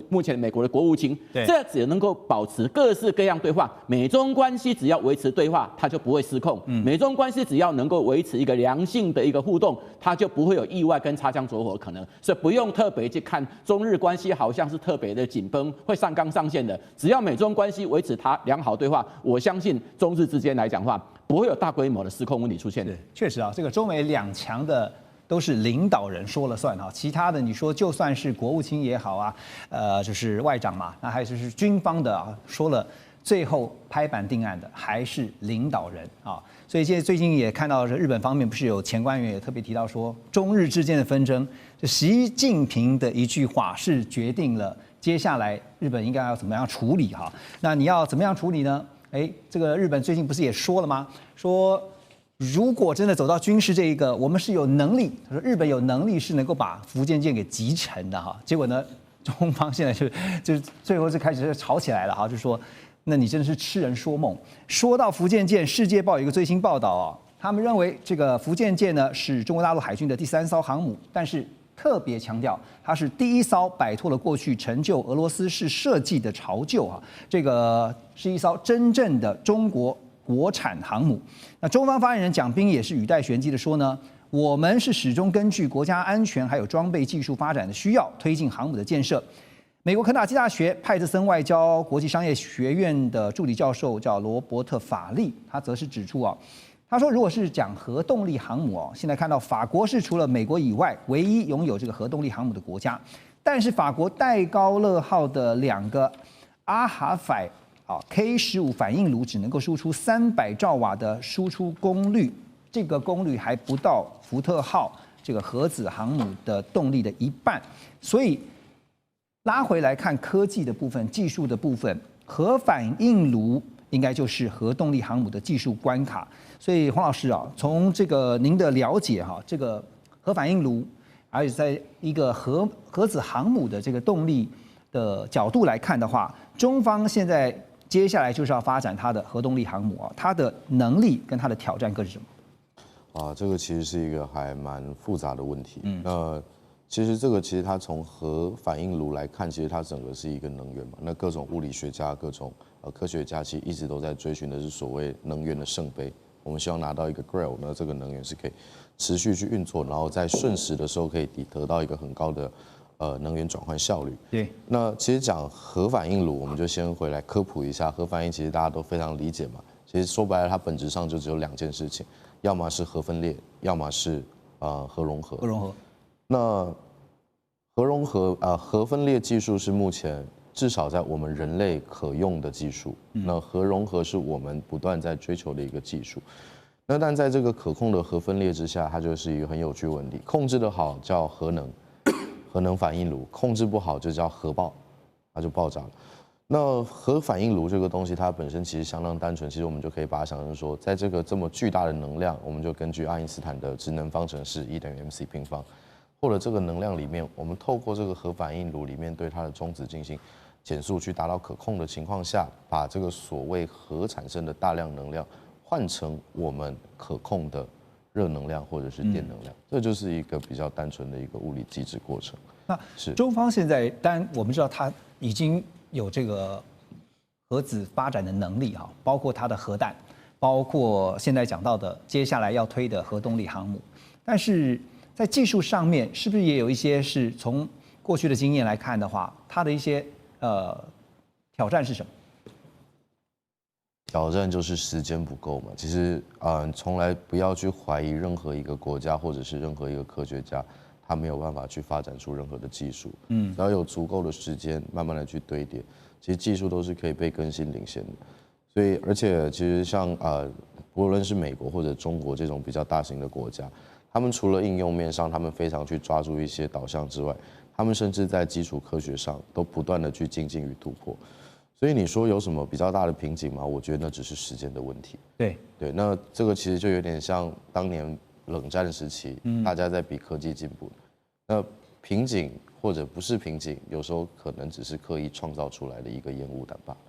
目前美国的国务卿，这只能够保持各式各样对话。美中关系只要维持对话，它就不会失控。美中关系只要能够维持一个良性的一个互动，它就不会有意外跟擦枪走火可能。所以不用特别去看中日关系好像是特别的紧绷，会上纲上线的。只要美中关系维持它良好对话，我相信中日之间来讲的话，不会有大规模的失控问题出现的。确实啊，这个中美两强的都是领导人说了算哈，其他的你说就算是国务卿也好啊，就是外长嘛，那还有就是军方的啊，说了最后拍板定案的还是领导人啊。所以最近也看到日本方面不是有前官员也特别提到说，中日之间的纷争，就习近平的一句话是决定了接下来日本应该要怎么样处理哈。那你要怎么样处理呢？这个日本最近不是也说了吗？说如果真的走到军事这一个，我们是有能力，他说日本有能力是能够把福建舰给击沉的哈。结果呢，中方现在就最后就开始吵起来了哈，就说那你真的是痴人说梦。说到福建舰，《世界报》有一个最新报道啊，他们认为这个福建舰呢是中国大陆海军的第3艘航母，但是特别强调它是第1艘摆脱了过去成就俄罗斯式设计的潮臼啊，这个是一艘真正的中国国产航母。那中方发言人蒋斌也是语带玄机的说呢，我们是始终根据国家安全还有装备技术发展的需要，推进航母的建设。美国肯塔基大学派特森外交国际商业学院的助理教授叫罗伯特·法利，他则是指出啊，他说如果是讲核动力航母哦，现在看到法国是除了美国以外唯一拥有这个核动力航母的国家，但是法国戴高乐号的2个阿哈法K15反应炉只能够输出300兆瓦的输出功率，这个功率还不到福特号这个核子航母的动力的1半。所以拉回来看科技的部分、技术的部分，核反应炉应该就是核动力航母的技术关卡。所以黄老师啊，从这个您的了解哈，这个核反应炉，而且在一个核子航母的这个动力的角度来看的话，中方现在接下来就是要发展它的核动力航母啊，它的能力跟它的挑战各是什么？这个其实是一个还蛮复杂的问题。其实这个其实它从核反应炉来看，其实它整个是一个能源嘛。那各种物理学家、各种科学家其实一直都在追寻的是所谓能源的圣杯。我们希望拿到一个 Grail， 那这个能源是可以持续去运作，然后在瞬时的时候可以得到一个很高的能源转换效率。对。那其实讲核反应炉，我们就先回来科普一下。核反应其实大家都非常理解嘛。其实说白了，它本质上就只有2件事情，要么是核分裂，要么是核融合。核融合。那核融合核分裂技术是目前至少在我们人类可用的技术。那核融合是我们不断在追求的一个技术。那但在这个可控的核分裂之下，它就是一个很有趣的问题。控制得好叫核能，核能反应炉；控制不好就叫核爆，它就爆炸了。那核反应炉这个东西，它本身其实相当单纯，其实我们就可以把它想成说，在这个这么巨大的能量，我们就根据爱因斯坦的质能方程式 E 等于 mc 平方，或者这个能量里面，我们透过这个核反应炉里面对它的中子进行减速，去达到可控的情况下，把这个所谓核产生的大量能量换成我们可控的热能量或者是电能量，这就是一个比较单纯的一个物理机制过程。那中方现在，当然我们知道它已经有这个核子发展的能力哈，包括它的核弹，包括现在讲到的接下来要推的核动力航母，但是在技术上面，是不是也有一些是从过去的经验来看的话，它的一些挑战是什么？挑战就是时间不够嘛。其实从来不要去怀疑任何一个国家或者是任何一个科学家，他没有办法去发展出任何的技术。只要有足够的时间，慢慢的去堆叠，其实技术都是可以被更新领先的。所以，而且其实像不论是美国或者中国这种比较大型的国家，他们除了应用面上，他们非常去抓住一些导向之外，他们甚至在基础科学上都不断的去精进与突破。所以你说有什么比较大的瓶颈吗？我觉得那只是时间的问题。对，那这个其实就有点像当年冷战时期，大家在比科技进步。那瓶颈或者不是瓶颈，有时候可能只是刻意创造出来的一个烟雾弹罢了。